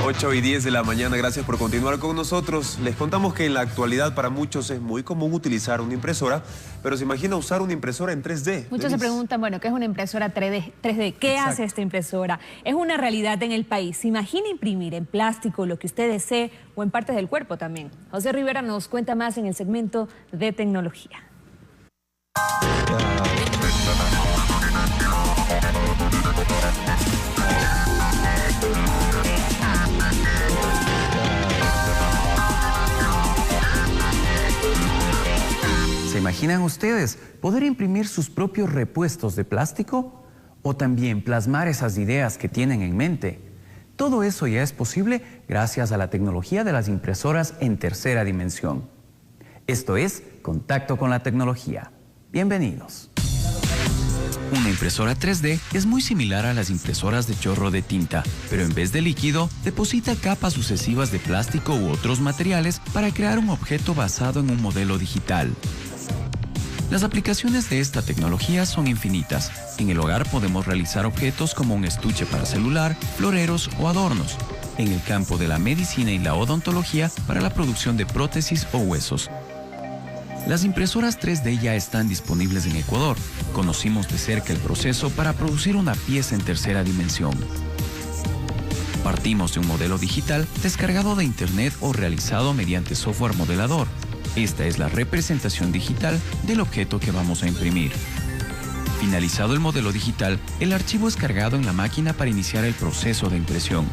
8:10 de la mañana, gracias por continuar con nosotros. Les contamos que en la actualidad para muchos es muy común utilizar una impresora, pero se imagina usar una impresora en 3D. Muchos se preguntan, bueno, ¿qué es una impresora 3D? ¿Qué hace esta impresora? Es una realidad en el país. ¿Se imagina imprimir en plástico lo que usted desee o en partes del cuerpo también? José Rivera nos cuenta más en el segmento de tecnología. ¿Se imaginan ustedes poder imprimir sus propios repuestos de plástico? ¿O también plasmar esas ideas que tienen en mente? Todo eso ya es posible gracias a la tecnología de las impresoras en tercera dimensión. Esto es Contacto con la Tecnología. Bienvenidos. Una impresora 3D es muy similar a las impresoras de chorro de tinta, pero en vez de líquido, deposita capas sucesivas de plástico u otros materiales para crear un objeto basado en un modelo digital. Las aplicaciones de esta tecnología son infinitas. En el hogar podemos realizar objetos como un estuche para celular, floreros o adornos. En el campo de la medicina y la odontología, para la producción de prótesis o huesos. Las impresoras 3D ya están disponibles en Ecuador. Conocimos de cerca el proceso para producir una pieza en tercera dimensión. Partimos de un modelo digital descargado de internet o realizado mediante software modelador. Esta es la representación digital del objeto que vamos a imprimir. Finalizado el modelo digital, el archivo es cargado en la máquina para iniciar el proceso de impresión.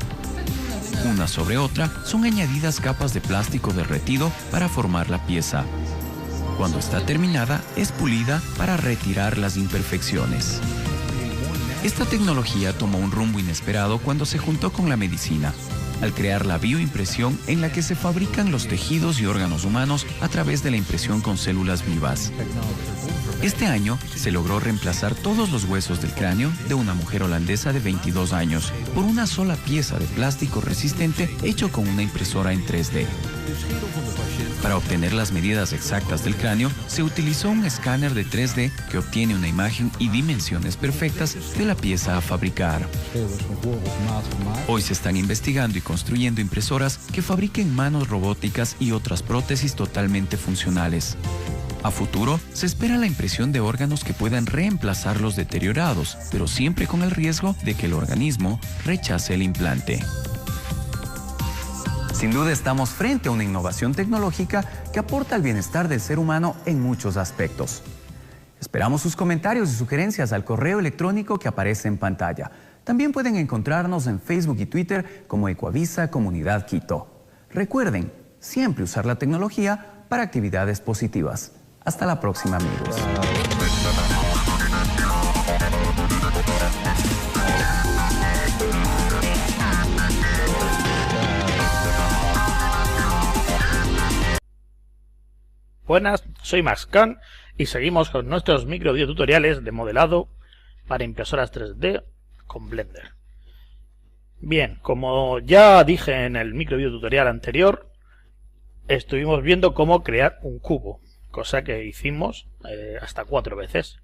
Una sobre otra son añadidas capas de plástico derretido para formar la pieza. Cuando está terminada, es pulida para retirar las imperfecciones. Esta tecnología tomó un rumbo inesperado cuando se juntó con la medicina, al crear la bioimpresión en la que se fabrican los tejidos y órganos humanos a través de la impresión con células vivas. Este año se logró reemplazar todos los huesos del cráneo de una mujer holandesa de 22 años por una sola pieza de plástico resistente hecho con una impresora en 3D. Para obtener las medidas exactas del cráneo, se utilizó un escáner de 3D que obtiene una imagen y dimensiones perfectas de la pieza a fabricar. Hoy se están investigando y construyendo impresoras que fabriquen manos robóticas y otras prótesis totalmente funcionales. A futuro, se espera la impresión de órganos que puedan reemplazar los deteriorados, pero siempre con el riesgo de que el organismo rechace el implante. Sin duda estamos frente a una innovación tecnológica que aporta al bienestar del ser humano en muchos aspectos. Esperamos sus comentarios y sugerencias al correo electrónico que aparece en pantalla. También pueden encontrarnos en Facebook y Twitter como Ecuavisa Comunidad Quito. Recuerden, siempre usar la tecnología para actividades positivas. Hasta la próxima, amigos. Buenas, soy Max Khan y seguimos con nuestros micro videotutoriales de modelado para impresoras 3D con Blender. Bien, como ya dije en el micro videotutorial anterior, estuvimos viendo cómo crear un cubo, cosa que hicimos hasta 4 veces.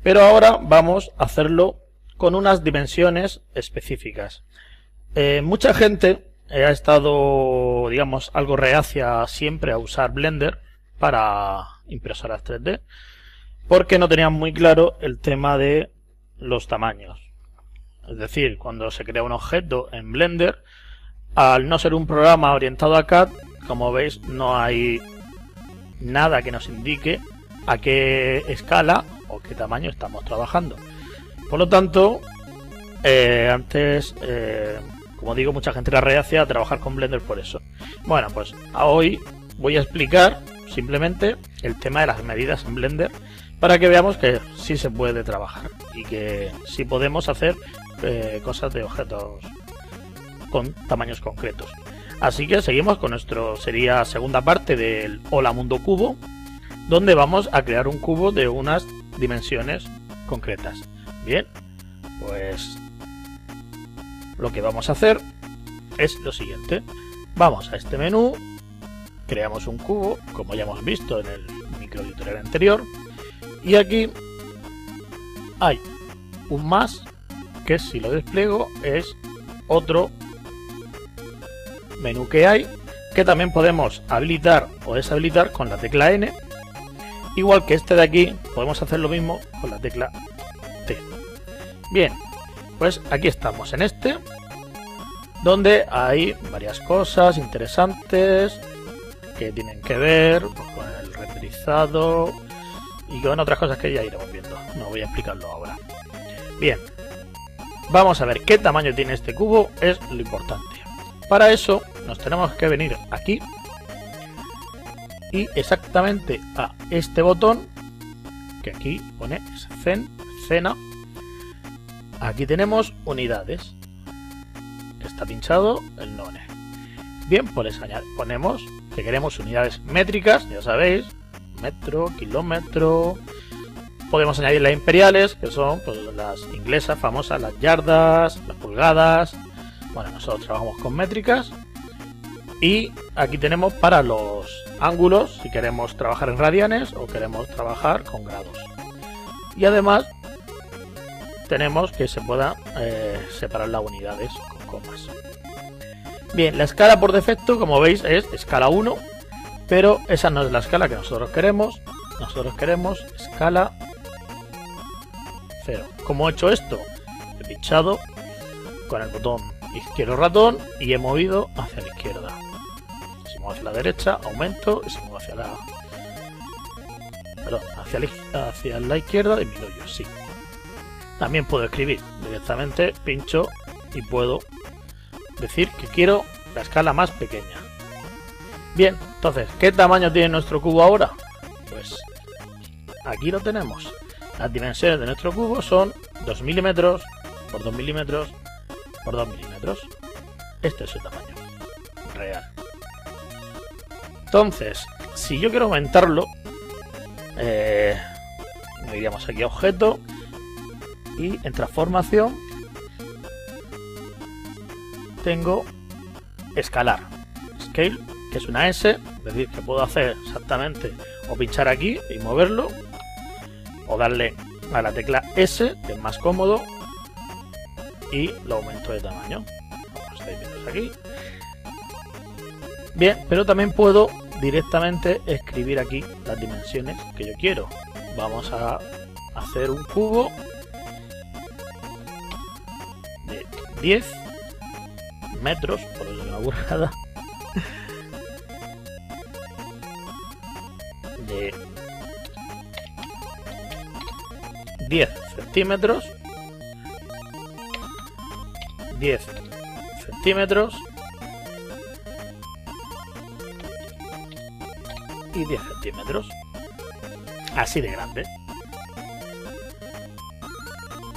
Pero ahora vamos a hacerlo con unas dimensiones específicas. Mucha gente ha estado, digamos, algo reacia siempre a usar Blender para impresoras 3D, porque no tenían muy claro el tema de los tamaños. Es decir, cuando se crea un objeto en Blender, al no ser un programa orientado a CAD, como veis, no hay nada que nos indique a qué escala o qué tamaño estamos trabajando. Por lo tanto, antes, como digo, mucha gente era reacia a trabajar con Blender por eso. Bueno, pues hoy voy a explicar simplemente el tema de las medidas en Blender para que veamos que sí se puede trabajar y que sí podemos hacer cosas de objetos con tamaños concretos. Así que seguimos con sería segunda parte del Hola Mundo Cubo, donde vamos a crear un cubo de unas dimensiones concretas. Bien, pues lo que vamos a hacer es lo siguiente. Vamos a este menú, creamos un cubo, como ya hemos visto en el micro tutorial anterior, y aquí hay un más, que si lo despliego es otro menú que hay, que también podemos habilitar o deshabilitar con la tecla N. Igual que este de aquí, podemos hacer lo mismo con la tecla T. Bien, pues aquí estamos en este, donde hay varias cosas interesantes que tienen que ver con el renderizado y con otras cosas que ya iremos viendo. No voy a explicarlo ahora. Bien, vamos a ver qué tamaño tiene este cubo, es lo importante. Para eso nos tenemos que venir aquí y exactamente a este botón, que aquí pone escena, aquí tenemos unidades. Está pinchado el none. Bien, pues ponemos que queremos unidades métricas, ya sabéis, metro, kilómetro. Podemos añadir las imperiales, que son pues, las inglesas famosas, las yardas, las pulgadas. Bueno, nosotros trabajamos con métricas. Y aquí tenemos para los ángulos, si queremos trabajar en radianes o queremos trabajar con grados. Y además tenemos que se pueda separar las unidades con comas. Bien, la escala por defecto, como veis, es escala 1, pero esa no es la escala que nosotros queremos. Nosotros queremos escala 0. ¿Cómo he hecho esto? He pinchado con el botón izquierdo ratón y he movido hacia la izquierda. Si muevo hacia la derecha, aumento, y si muevo hacia la... Perdón, hacia la izquierda disminuyo, sí. También puedo escribir directamente, pincho y puedo decir que quiero la escala más pequeña. Bien, entonces, ¿qué tamaño tiene nuestro cubo ahora? Pues aquí lo tenemos. Las dimensiones de nuestro cubo son 2 milímetros por 2 milímetros por 2 milímetros. Este es su tamaño real. Entonces, si yo quiero aumentarlo, iríamos aquí a objeto y en transformación tengo escalar, scale, que es una S, es decir, que puedo hacer exactamente o pinchar aquí y moverlo, o darle a la tecla S, que es más cómodo, y lo aumento de tamaño, como estáis viendo aquí. Bien, pero también puedo directamente escribir aquí las dimensiones que yo quiero. Vamos a hacer un cubo de 10 metros, por eso es una burrada, de 10 centímetros, 10 centímetros y 10 centímetros, así de grande.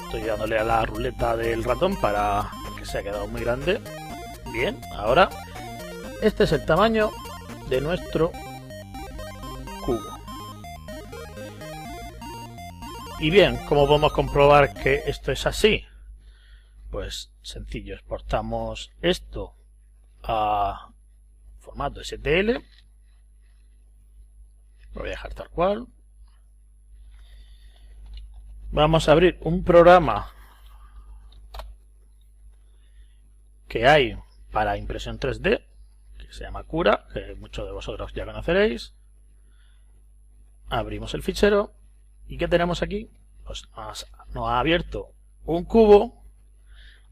Estoy dándole a la ruleta del ratón para que se ha quedado muy grande. Bien, ahora este es el tamaño de nuestro cubo. Y bien, ¿cómo podemos comprobar que esto es así? Pues sencillo, exportamos esto a formato STL. Lo voy a dejar tal cual. Vamos a abrir un programa que hay para impresión 3D, que se llama Cura, que muchos de vosotros ya conoceréis. Abrimos el fichero y ¿qué tenemos aquí? Pues nos ha abierto un cubo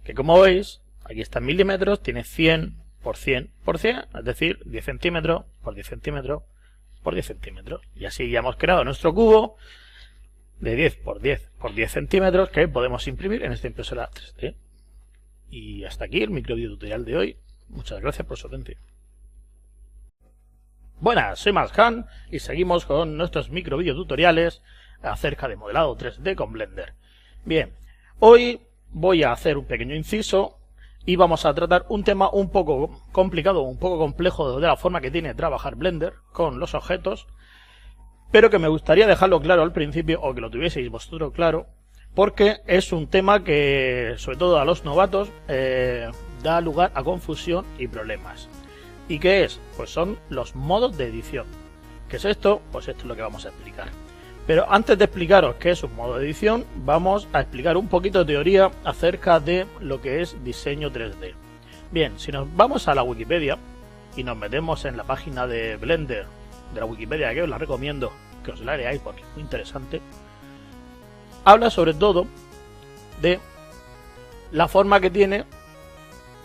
que, como veis, aquí está en milímetros, tiene 100 por 100 por 100, es decir, 10 centímetros por 10 centímetros por 10 centímetros. Y así ya hemos creado nuestro cubo de 10 por 10 por 10 centímetros que podemos imprimir en esta impresora 3D. Y hasta aquí el microvideo tutorial de hoy. Muchas gracias por su atención. Buenas, soy Mascan y seguimos con nuestros microvideo tutoriales acerca de modelado 3D con Blender. Bien, hoy voy a hacer un pequeño inciso y vamos a tratar un tema un poco complicado, un poco complejo de la forma que tiene trabajar Blender con los objetos, pero que me gustaría dejarlo claro al principio, o que lo tuvieseis vosotros claro, porque es un tema que, sobre todo a los novatos, da lugar a confusión y problemas. ¿Y qué es? Pues son los modos de edición. ¿Qué es esto? Pues esto es lo que vamos a explicar. Pero antes de explicaros qué es un modo de edición, vamos a explicar un poquito de teoría acerca de lo que es diseño 3D. Bien, si nos vamos a la Wikipedia y nos metemos en la página de Blender, de la Wikipedia, que os la recomiendo que os la leáis porque es muy interesante, habla sobre todo de la forma que tiene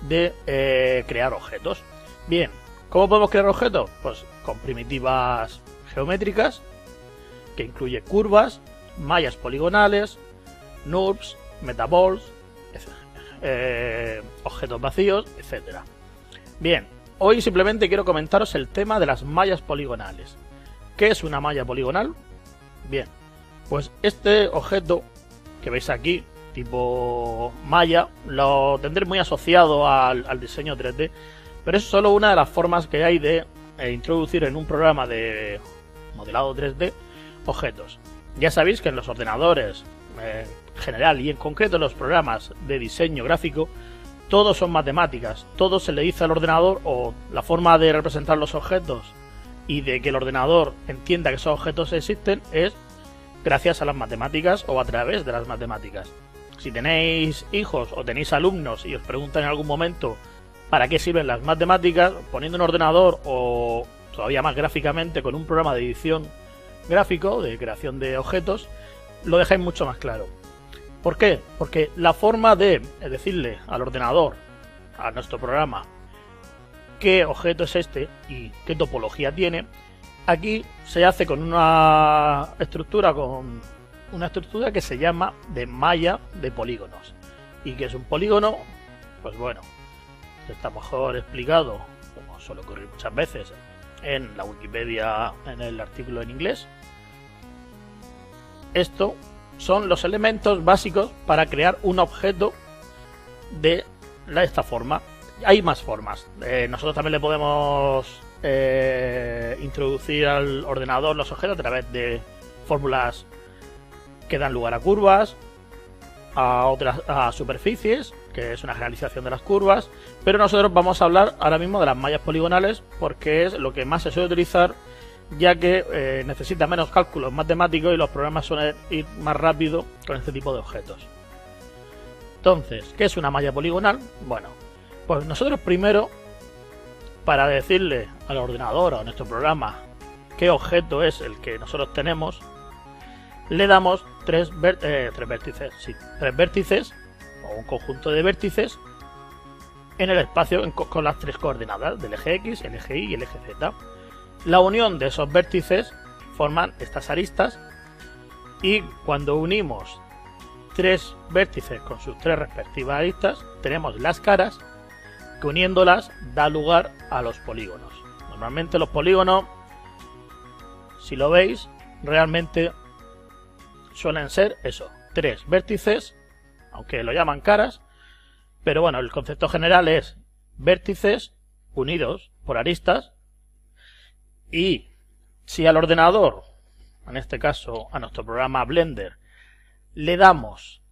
de crear objetos. Bien, ¿cómo podemos crear objetos? Pues con primitivas geométricas, que incluye curvas, mallas poligonales, NURBS, metaballs, objetos vacíos, etcétera. Bien, hoy simplemente quiero comentaros el tema de las mallas poligonales. ¿Qué es una malla poligonal? Bien, pues este objeto que veis aquí, tipo malla, lo tendré muy asociado al diseño 3D, pero es solo una de las formas que hay de introducir en un programa de modelado 3D objetos. Ya sabéis que en los ordenadores en general y en concreto en los programas de diseño gráfico, todos son matemáticas, todo se le dice al ordenador, o la forma de representar los objetos y de que el ordenador entienda que esos objetos existen es gracias a las matemáticas o a través de las matemáticas. Si tenéis hijos o tenéis alumnos y os preguntan en algún momento para qué sirven las matemáticas, poniendo un ordenador o todavía más gráficamente con un programa de edición gráfico, de creación de objetos, lo dejáis mucho más claro. ¿Por qué? Porque la forma de decirle al ordenador, a nuestro programa, qué objeto es este y qué topología tiene, aquí se hace con una estructura que se llama de malla de polígonos. ¿Y qué es un polígono? Pues bueno, está mejor explicado, como suele ocurrir muchas veces, en la Wikipedia, en el artículo en inglés. Esto son los elementos básicos para crear un objeto de esta forma. Hay más formas. Nosotros también le podemos introducir al ordenador los objetos a través de fórmulas que dan lugar a curvas, a superficies, que es una generalización de las curvas, pero nosotros vamos a hablar ahora mismo de las mallas poligonales porque es lo que más se suele utilizar, ya que necesita menos cálculos matemáticos y los programas suelen ir más rápido con este tipo de objetos. Entonces, ¿qué es una malla poligonal? Bueno, pues nosotros primero, para decirle al ordenador o a nuestro programa qué objeto es el que nosotros tenemos, le damos tres vértices o un conjunto de vértices en el espacio con las tres coordenadas del eje X, el eje Y y el eje Z. La unión de esos vértices forman estas aristas y cuando unimos tres vértices con sus tres respectivas aristas tenemos las caras que uniéndolas da lugar a los polígonos. Normalmente los polígonos, si lo veis, realmente suelen ser eso, tres vértices, aunque lo llaman caras, pero bueno, el concepto general es vértices unidos por aristas. Y si al ordenador, en este caso a nuestro programa Blender, le damos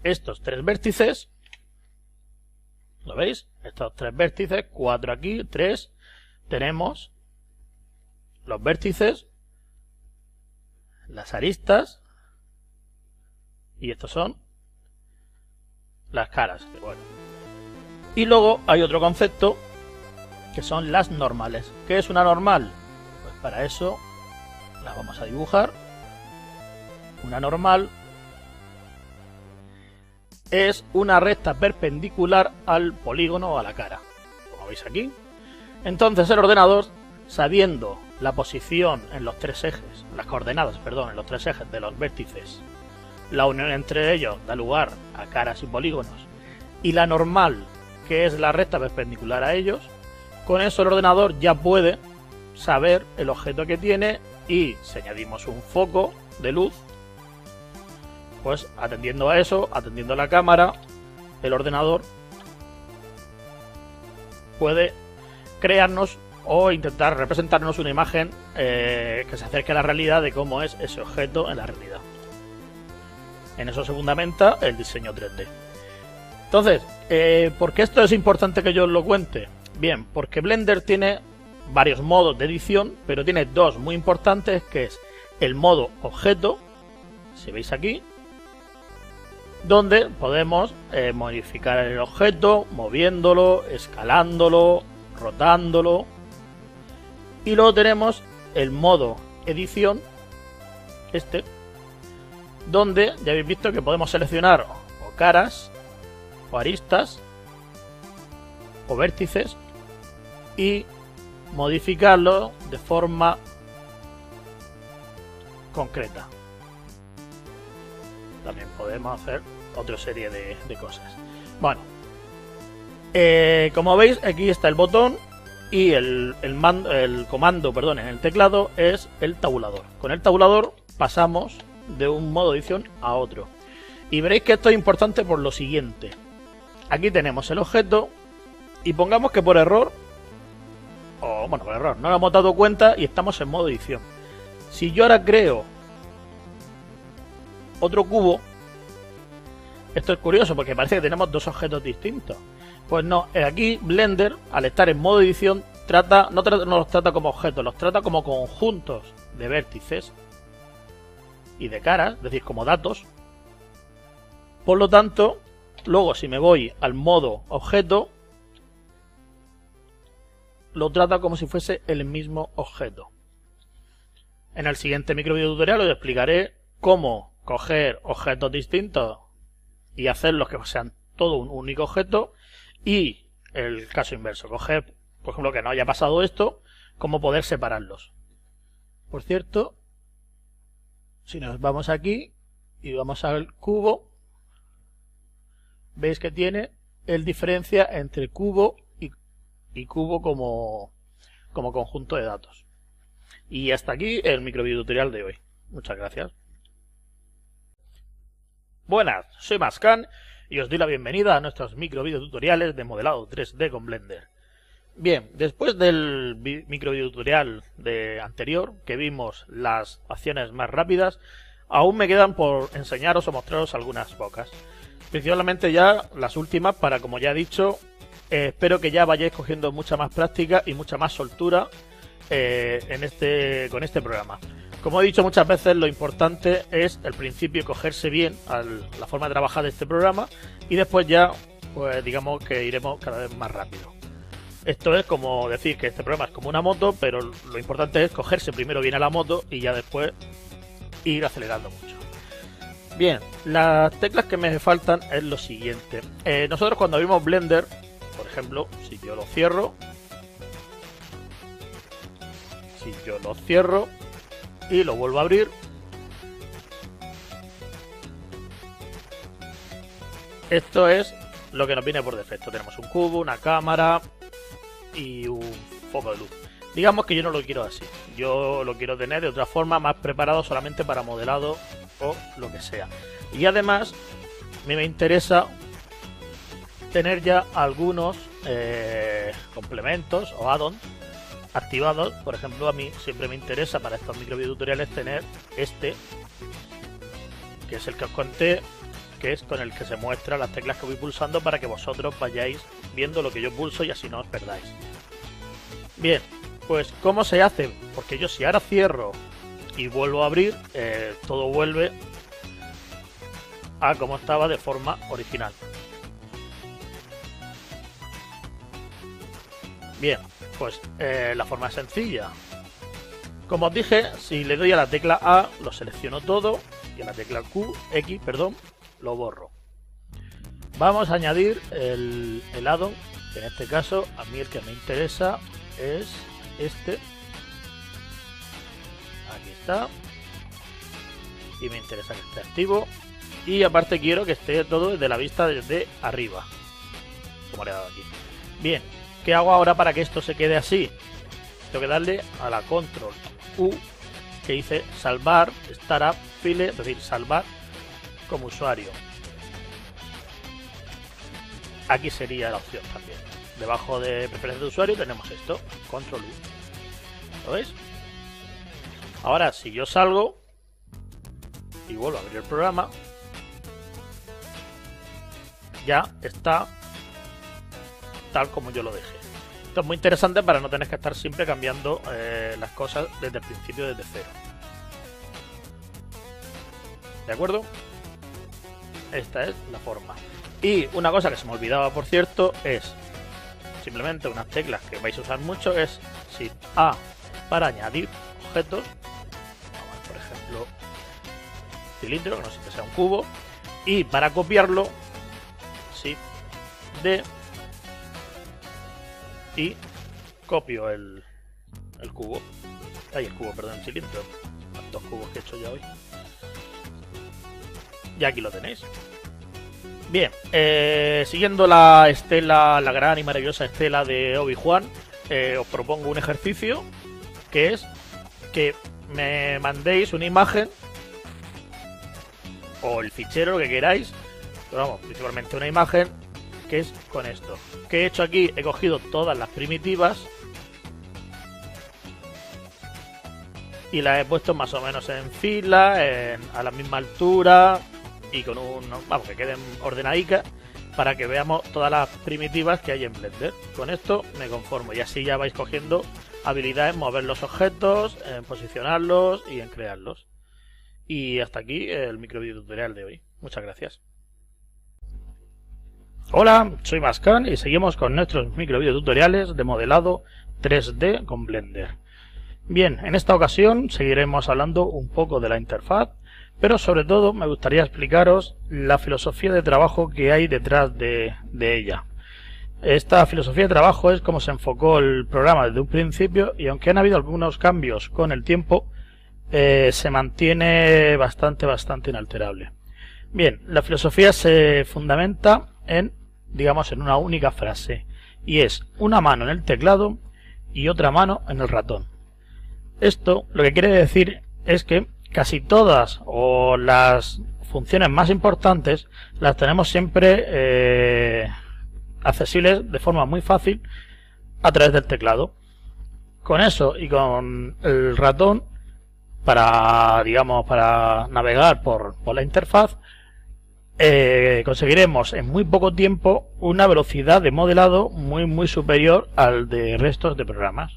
estos tres vértices, ¿lo veis? Estos tres vértices, 4 aquí, 3, tenemos los vértices, las aristas y estos son las caras. Bueno. Y luego hay otro concepto que son las normales. ¿Qué es una normal? Pues para eso la vamos a dibujar. Una normal es una recta perpendicular al polígono o a la cara, como veis aquí. Entonces el ordenador, sabiendo la posición en los tres ejes, las coordenadas, perdón, en los tres ejes de los vértices, la unión entre ellos da lugar a caras y polígonos, y la normal, que es la recta perpendicular a ellos, con eso el ordenador ya puede saber el objeto que tiene y si añadimos un foco de luz, pues atendiendo a eso, atendiendo a la cámara, el ordenador puede crearnos o intentar representarnos una imagen que se acerque a la realidad de cómo es ese objeto en la realidad. En eso se fundamenta el diseño 3D. Entonces, ¿por qué esto es importante que yo os lo cuente? Bien, porque Blender tiene varios modos de edición, pero tiene dos muy importantes, que es el modo objeto, si veis aquí, donde podemos modificar el objeto, moviéndolo, escalándolo, rotándolo. Y luego tenemos el modo edición, donde ya habéis visto que podemos seleccionar o caras, o aristas, o vértices, y modificarlo de forma concreta. También podemos hacer otra serie de cosas. Bueno, como veis, aquí está el botón y el comando, perdón, en el teclado es el tabulador. Con el tabulador pasamos de un modo edición a otro. Y veréis que esto es importante por lo siguiente. Aquí tenemos el objeto y pongamos que por error, o bueno, por error, no lo hemos dado cuenta y estamos en modo edición. Si yo ahora creo otro cubo, esto es curioso porque parece que tenemos dos objetos distintos. Pues no, aquí Blender, al estar en modo edición, no los trata como objetos, los trata como conjuntos de vértices y de caras, es decir, como datos. Por lo tanto, luego si me voy al modo objeto, lo trata como si fuese el mismo objeto. En el siguiente microvideo tutorial os explicaré cómo coger objetos distintos y hacerlos que sean todo un único objeto, y el caso inverso, coger, por ejemplo, que no haya pasado esto, cómo poder separarlos. Por cierto, si nos vamos aquí y vamos al cubo, veis que tiene el diferencia entre cubo y cubo como conjunto de datos. Y hasta aquí el microvideo tutorial de hoy. Muchas gracias. Buenas, soy Mascan y os doy la bienvenida a nuestros microvideo tutoriales de modelado 3D con Blender. Bien, después del microvideo tutorial anterior, que vimos las acciones más rápidas, aún me quedan por enseñaros o mostraros algunas pocas. Principalmente ya las últimas para, como ya he dicho, espero que ya vayáis cogiendo mucha más práctica y mucha más soltura con este programa. Como he dicho muchas veces, lo importante es el principio, cogerse bien la forma de trabajar de este programa, y después ya, pues digamos que iremos cada vez más rápido. Esto es como decir que este programa es como una moto, pero lo importante es cogerse primero bien a la moto y ya después ir acelerando mucho. Bien, las teclas que me faltan es lo siguiente. Nosotros cuando abrimos Blender, por ejemplo, si yo lo cierro y lo vuelvo a abrir, esto es lo que nos viene por defecto. Tenemos un cubo, una cámara y un foco de luz. Digamos que yo no lo quiero así, yo lo quiero tener de otra forma, más preparado solamente para modelado o lo que sea. Y además a mí me interesa tener ya algunos complementos o add-ons activados. Por ejemplo, a mí siempre me interesa para estos microvideotutoriales tener que es el que os conté, que es con el que se muestran las teclas que voy pulsando para que vosotros vayáis viendo lo que yo pulso y así no os perdáis. Bien, pues ¿cómo se hace? Porque yo si ahora cierro y vuelvo a abrir, todo vuelve a como estaba de forma original. Bien, pues la forma es sencilla. Como os dije, si le doy a la tecla A, lo selecciono todo, y a la tecla X, lo borro. Vamos a añadir el add-on, que en este caso a mí el que me interesa es este. Aquí está. Y me interesa que esté activo. Y aparte quiero que esté todo desde la vista desde arriba, como le he dado aquí. Bien, ¿qué hago ahora para que esto se quede así? Tengo que darle a la control U, que dice salvar startup file, es decir, salvar como usuario. Aquí sería la opción también. Debajo de preferencia de usuario tenemos esto, control U. ¿Lo veis? Ahora, si yo salgo y vuelvo a abrir el programa, ya está tal como yo lo dejé. Esto es muy interesante para no tener que estar siempre cambiando las cosas desde el principio, desde cero. ¿De acuerdo? esta es la forma. Y una cosa que se me olvidaba, por cierto, es simplemente unas teclas que vais a usar mucho, es Shift A para añadir objetos, por ejemplo cilindro, que no sé que sea un cubo, y para copiarlo Shift D y copio el cubo. El cubo, perdón, el cilindro. Los 2 cubos que he hecho ya hoy. Y aquí lo tenéis. Bien, siguiendo la estela, la gran y maravillosa estela de Obi-Wan, os propongo un ejercicio que es que me mandéis una imagen o el fichero, lo que queráis, pero vamos, principalmente una imagen que es con esto. ¿Qué he hecho aquí? He cogido todas las primitivas y las he puesto más o menos en fila, a la misma altura y con vamos, que queden ordenadicas para que veamos todas las primitivas que hay en Blender. Con esto me conformo y así ya vais cogiendo habilidades en mover los objetos, en posicionarlos y en crearlos. Y hasta aquí el microvideo tutorial de hoy. Muchas gracias. Hola, soy Mascan y seguimos con nuestros microvideo tutoriales de modelado 3D con Blender. Bien, en esta ocasión seguiremos hablando un poco de la interfaz, pero sobre todo me gustaría explicaros la filosofía de trabajo que hay detrás de ella. Esta filosofía de trabajo es como se enfocó el programa desde un principio y aunque han habido algunos cambios con el tiempo, se mantiene bastante inalterable. Bien, la filosofía se fundamenta en, digamos, en una única frase y es una mano en el teclado y otra mano en el ratón. Esto lo que quiere decir es que casi todas o las funciones más importantes las tenemos siempre accesibles de forma muy fácil a través del teclado. Con eso y con el ratón para, digamos, para navegar por la interfaz, conseguiremos en muy poco tiempo una velocidad de modelado muy superior al de restos de programas.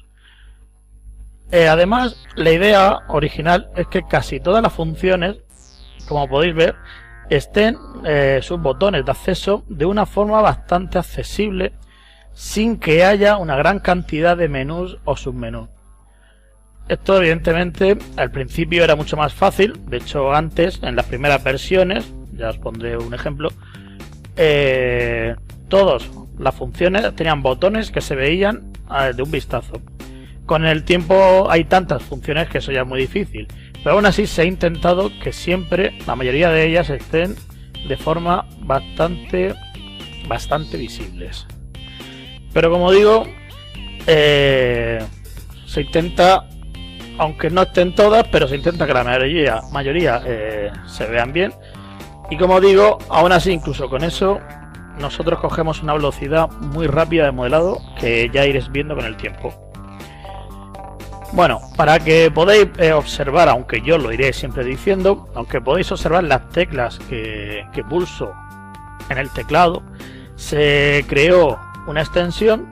Además, la idea original es que casi todas las funciones, como podéis ver, estén sus botones de acceso de una forma bastante accesible sin que haya una gran cantidad de menús o submenús. Esto evidentemente al principio era mucho más fácil. De hecho, antes, en las primeras versiones, ya os pondré un ejemplo, todas las funciones tenían botones que se veían de un vistazo. Con el tiempo hay tantas funciones que eso ya es muy difícil, pero aún así se ha intentado que siempre la mayoría de ellas estén de forma bastante visibles. Pero como digo, se intenta, aunque no estén todas, pero se intenta que la mayoría se vean bien. Y como digo, aún así, incluso con eso, nosotros cogemos una velocidad muy rápida de modelado que ya iréis viendo con el tiempo. Bueno, para que podáis observar, aunque yo lo iré siempre diciendo, aunque podéis observar las teclas que pulso en el teclado, se creó una extensión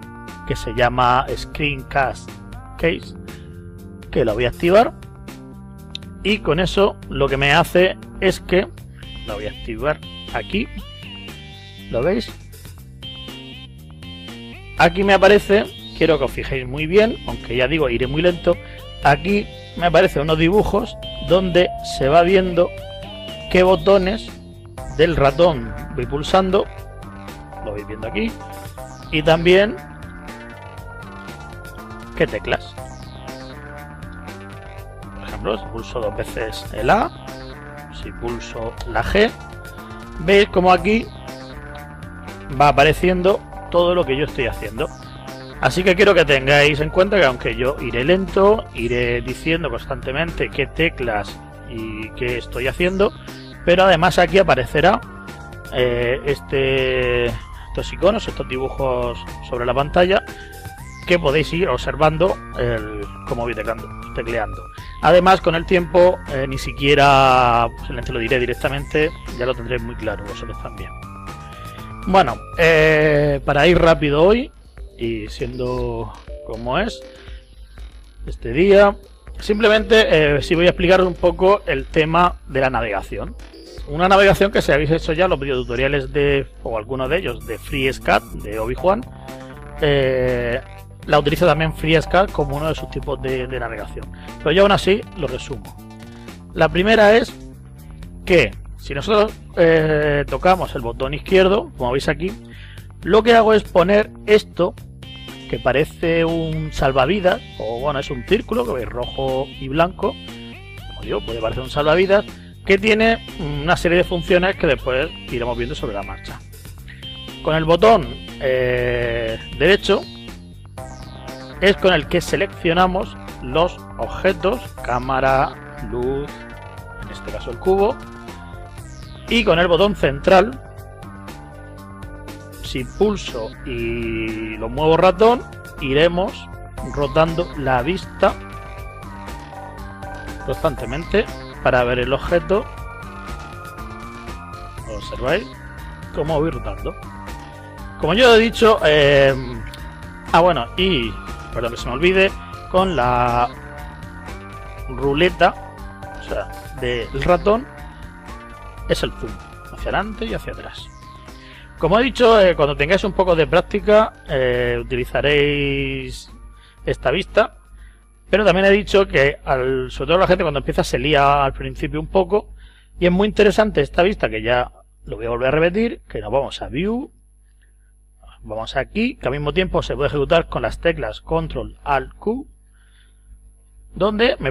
que se llama Screencast Case, que la voy a activar, y con eso lo que me hace es que la voy a activar aquí, ¿lo veis? Aquí me aparece, quiero que os fijéis muy bien, aunque ya digo iré muy lento, aquí me aparecen unos dibujos donde se va viendo qué botones del ratón voy pulsando, lo vais viendo aquí, y también qué teclas. Por ejemplo, si pulso 2 veces el A, si pulso la G, veis como aquí va apareciendo todo lo que yo estoy haciendo. Así que quiero que tengáis en cuenta que aunque yo iré lento, iré diciendo constantemente qué teclas y qué estoy haciendo, pero además aquí aparecerá estos iconos, estos dibujos sobre la pantalla, que podéis ir observando cómo voy tecleando. Además, con el tiempo, ni siquiera te lo diré directamente, ya lo tendréis muy claro vosotros también. Bueno, para ir rápido hoy, y siendo como es este día, simplemente sí voy a explicaros un poco el tema de la navegación. una navegación que si habéis hecho ya los videotutoriales o algunos de ellos, de FreeSCAD, de Obi-Wan, la utiliza también FreeSCAD como uno de sus tipos de navegación. Pero yo aún así lo resumo. La primera es que si nosotros tocamos el botón izquierdo, como veis aquí, lo que hago es poner esto, que parece un salvavidas, o bueno, es un círculo, que veis rojo y blanco, como digo, puede parecer un salvavidas, que tiene una serie de funciones que después iremos viendo sobre la marcha. Con el botón derecho es con el que seleccionamos los objetos, cámara, luz, en este caso el cubo, y con el botón central, si pulso y lo muevo ratón, iremos rotando la vista constantemente para ver el objeto. Observáis cómo voy rotando. Como yo he dicho, bueno, y perdón que se me olvide, con la ruleta, o sea, del ratón, es el zoom, hacia adelante y hacia atrás. Como he dicho, cuando tengáis un poco de práctica, utilizaréis esta vista. Pero también he dicho que, sobre todo la gente cuando empieza se lía al principio un poco. Y es muy interesante esta vista, que ya lo voy a volver a repetir, que nos vamos a View. Vamos aquí, que al mismo tiempo se puede ejecutar con las teclas Control Alt Q. Donde me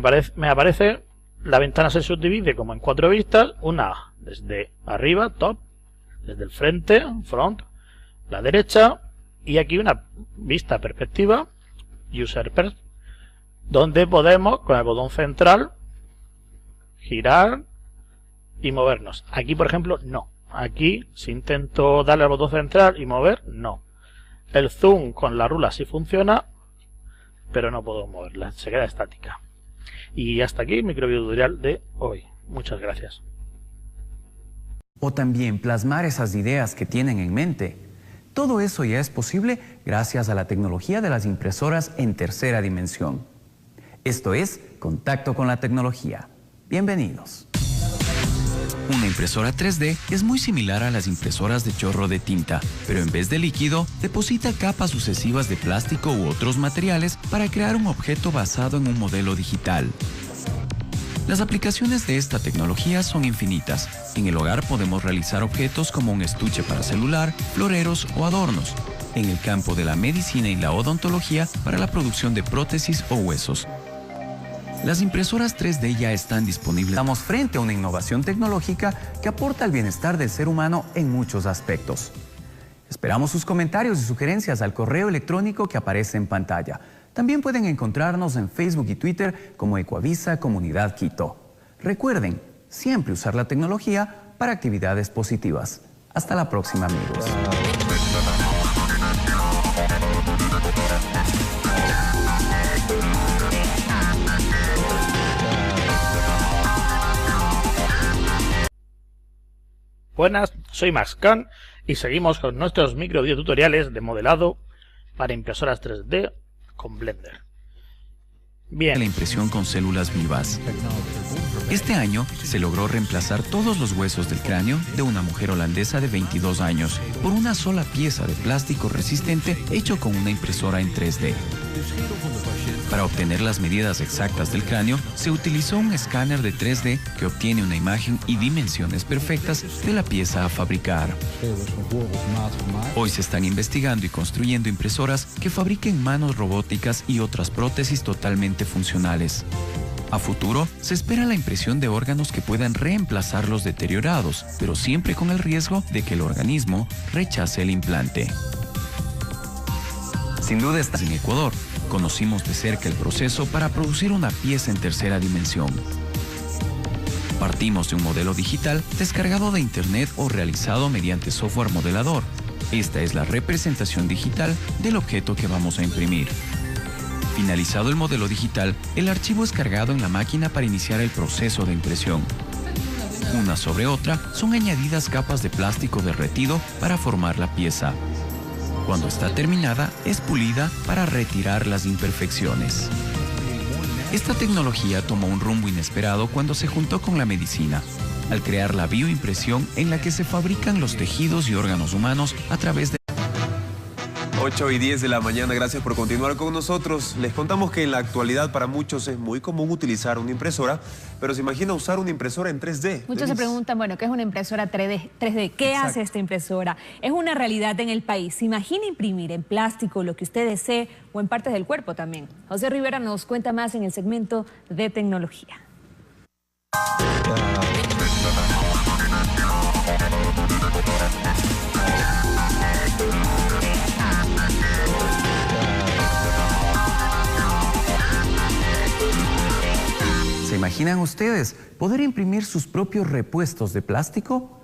aparece, la ventana se subdivide como en 4 vistas. Una desde arriba, top. Desde el frente, front, la derecha, y aquí una vista perspectiva, user per, donde podemos con el botón central girar y movernos. Aquí, por ejemplo, no. Aquí, si intento darle al botón central y mover, no. El zoom con la rula sí funciona, pero no puedo moverla, se queda estática. Y hasta aquí el microvideotutorial de hoy. Muchas gracias. O también plasmar esas ideas que tienen en mente. Todo eso ya es posible gracias a la tecnología de las impresoras en tercera dimensión. Esto es Contacto con la Tecnología. Bienvenidos. Una impresora 3D es muy similar a las impresoras de chorro de tinta, pero en vez de líquido, deposita capas sucesivas de plástico u otros materiales para crear un objeto basado en un modelo digital. Las aplicaciones de esta tecnología son infinitas. En el hogar podemos realizar objetos como un estuche para celular, floreros o adornos. En el campo de la medicina y la odontología para la producción de prótesis o huesos. Las impresoras 3D ya están disponibles. Estamos frente a una innovación tecnológica que aporta al bienestar del ser humano en muchos aspectos. Esperamos sus comentarios y sugerencias al correo electrónico que aparece en pantalla. También pueden encontrarnos en Facebook y Twitter como Ecuavisa Comunidad Quito. Recuerden, siempre usar la tecnología para actividades positivas. Hasta la próxima, amigos. Buenas, soy Maxcan y seguimos con nuestros micro videotutoriales de modelado para impresoras 3D con Blender. Bien. La impresión con células vivas. Este año se logró reemplazar todos los huesos del cráneo de una mujer holandesa de 22 años por una sola pieza de plástico resistente hecho con una impresora en 3D. Para obtener las medidas exactas del cráneo, se utilizó un escáner de 3D que obtiene una imagen y dimensiones perfectas de la pieza a fabricar. Hoy se están investigando y construyendo impresoras que fabriquen manos robóticas y otras prótesis totalmente funcionales. A futuro, se espera la impresión de órganos que puedan reemplazar los deteriorados, pero siempre con el riesgo de que el organismo rechace el implante. Sin duda estás en Ecuador. Conocimos de cerca el proceso para producir una pieza en tercera dimensión. Partimos de un modelo digital descargado de internet o realizado mediante software modelador. Esta es la representación digital del objeto que vamos a imprimir. Finalizado el modelo digital, el archivo es cargado en la máquina para iniciar el proceso de impresión. Una sobre otra son añadidas capas de plástico derretido para formar la pieza. Cuando está terminada, es pulida para retirar las imperfecciones. Esta tecnología tomó un rumbo inesperado cuando se juntó con la medicina. al crear la bioimpresión en la que se fabrican los tejidos y órganos humanos a través de 8:10 de la mañana, gracias por continuar con nosotros. Les contamos que en la actualidad para muchos es muy común utilizar una impresora, pero se imagina usar una impresora en 3D. Muchos se preguntan, bueno, ¿qué es una impresora 3D? ¿Qué hace esta impresora? Es una realidad en el país. ¿Se imagina imprimir en plástico lo que usted desee o en partes del cuerpo también? José Rivera nos cuenta más en el segmento de tecnología. ¿Se imaginan ustedes poder imprimir sus propios repuestos de plástico?